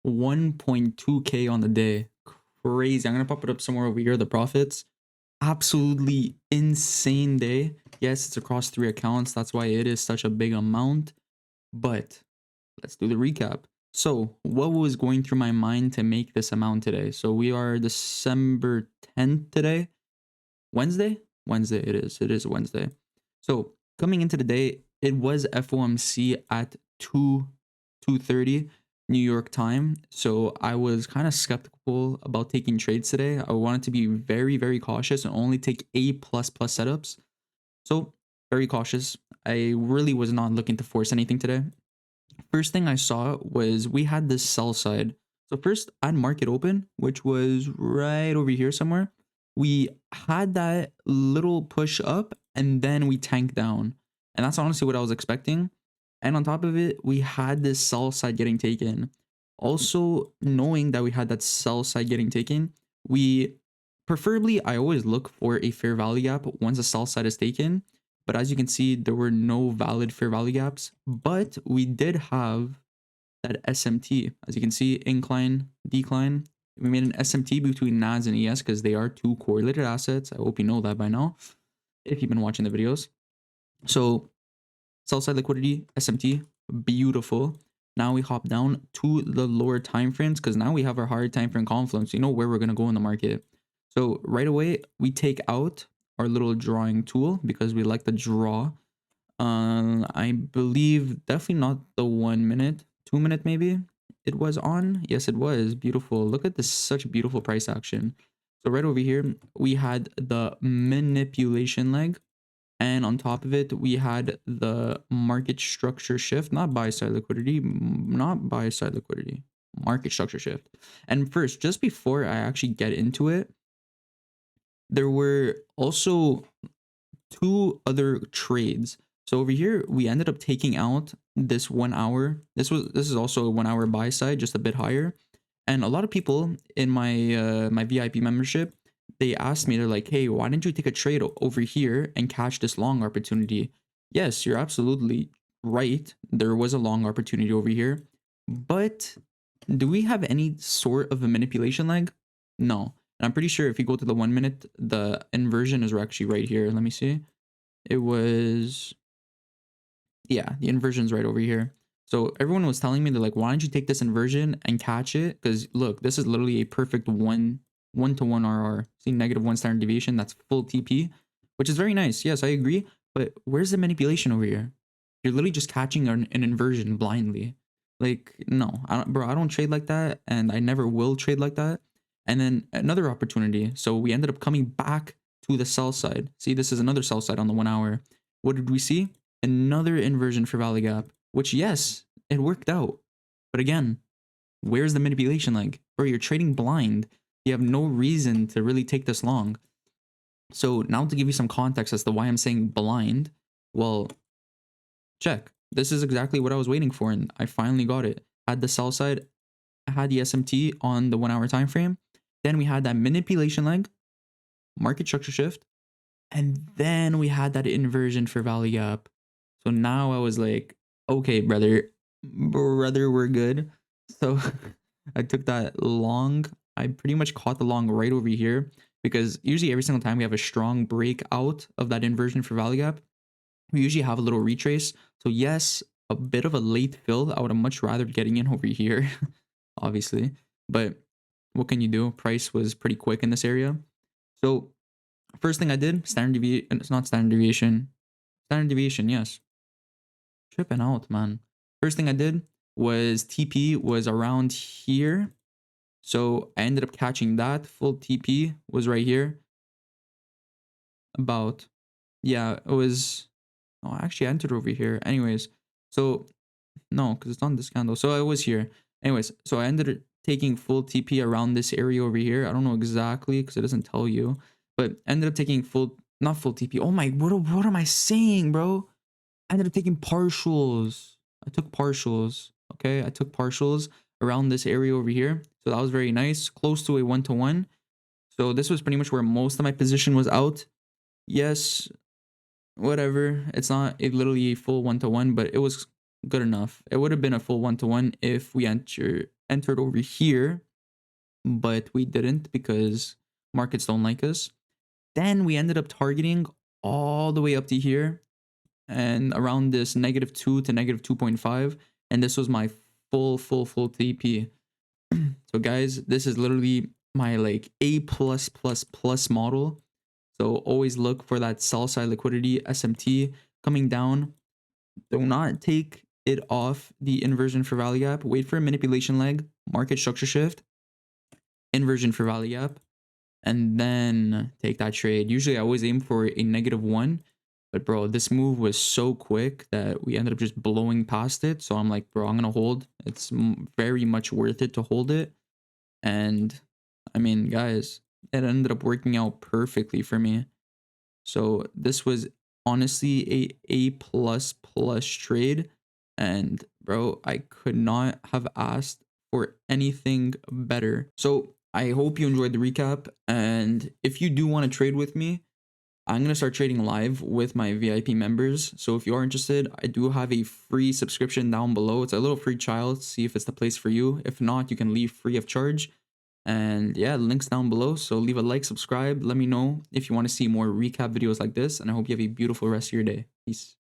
1.2K on the day. Crazy. I'm gonna pop it up somewhere over here. The profits. Absolutely insane day. Yes, it's across 3 accounts. That's why it is such a big amount. But let's do the recap. So, what was going through my mind to make this amount today? So, we are December 10th today. Wednesday? Wednesday it is. It is Wednesday. So, coming into the day, it was FOMC at 2:30 New York time. So, I was kind of skeptical about taking trades today. I wanted to be very, very cautious and only take A++ setups. So, very cautious. I really was not looking to force anything today. First thing I saw was we had this sell side. So first at market open, which was right over here somewhere, we had that little push up and then we tanked down. And that's honestly what I was expecting. And on top of it, we had this sell side getting taken. Also, knowing that we had that sell side getting taken, we preferably, I always look for a fair value gap once the sell side is taken. But as you can see, there were no valid fair value gaps, but we did have that SMT. As you can see, incline, decline. We made an SMT between NAS and ES because they are two correlated assets. I hope you know that by now, if you've been watching the videos. So sell side liquidity, SMT, beautiful. Now we hop down to the lower time frames because now we have our higher time frame confluence. You know where we're going to go in the market. So right away, we take out our little drawing tool because we like the draw. I believe definitely not the 1 minute, 2 minute maybe it was on. Yes, it was beautiful. Look at this, such beautiful price action. So right over here, we had the manipulation leg. And on top of it, we had the market structure shift, not buy side liquidity, market structure shift. And first, just before I actually get into it, there were also 2 other trades. So over here, we ended up taking out this 1 hour. This is also a 1 hour buy side, just a bit higher. And a lot of people in my my VIP membership, they asked me, they're like, hey, why didn't you take a trade over here and catch this long opportunity? Yes, you're absolutely right. There was a long opportunity over here. But do we have any sort of a manipulation leg? No. And I'm pretty sure if you go to the 1 minute, the inversion is actually right here. Let me see. It was, yeah, the inversion's right over here. So everyone was telling me, they're like, why don't you take this inversion and catch it? Because look, this is literally a perfect one-to-one RR. See, -1 standard deviation, that's full TP, which is very nice. Yes, I agree. But where's the manipulation over here? You're literally just catching an inversion blindly. Like, no, bro, I don't trade like that, and I never will trade like that. And then another opportunity. So we ended up coming back to the sell side. See, this is another sell side on the 1 hour. What did we see? Another inversion for value gap, which, yes, it worked out. But again, where's the manipulation leg? Bro, you're trading blind. You have no reason to really take this long. So now to give you some context as to why I'm saying blind, well, check. This is exactly what I was waiting for, and I finally got it. Had the sell side, had the SMT on the 1 hour time frame. Then we had that manipulation leg, market structure shift, and then we had that inversion for value gap. So now I was like, okay, brother, we're good. So I took that long. I pretty much caught the long right over here because usually every single time we have a strong breakout of that inversion for value gap, we usually have a little retrace. So yes, a bit of a late fill. I would have much rather getting in over here, obviously. But what can you do? Price was pretty quick in this area. So first thing I did, standard deviation. It's not standard deviation. Standard deviation, yes. Tripping out, man. First thing I did was TP was around here. So I ended up catching that. Full TP was right here. About, yeah, it was, oh, actually I entered over here. Anyways, so no, because it's on this candle. So I was here. Anyways, so I ended up taking full TP around this area over here. I don't know exactly because it doesn't tell you, but ended up taking full, not full TP. Oh my, what am I saying, bro? I ended up taking partials. I took partials. Okay, I took partials around this area over here. So that was very nice, close to a 1-to-1. So this was pretty much where most of my position was out. Yes, whatever. It's not literally a full 1-to-1, but it was good enough. It would have been a full 1-to-1 if we enter entered over here, but we didn't because markets don't like us. Then we ended up targeting all the way up to here and around this -2 to -2.5. And this was my full TP. So guys, this is literally my like A+++ model. So always look for that sell side liquidity SMT coming down. Do not take it off the inversion for value gap. Wait for a manipulation leg, market structure shift, inversion for value gap, and then take that trade. Usually I always aim for a -1, but bro, this move was so quick that we ended up just blowing past it. So I'm like, bro, I'm gonna hold. It's very much worth it to hold it. And I mean, guys, it ended up working out perfectly for me. So this was honestly a trade. And bro, I could not have asked for anything better. So I hope you enjoyed the recap. And if you do want to trade with me, I'm going to start trading live with my VIP members. So if you are interested, I do have a free subscription down below. It's a little free trial to see if it's the place for you. If not, you can leave free of charge. And yeah, links down below. So leave a like, subscribe. Let me know if you want to see more recap videos like this. And I hope you have a beautiful rest of your day. Peace.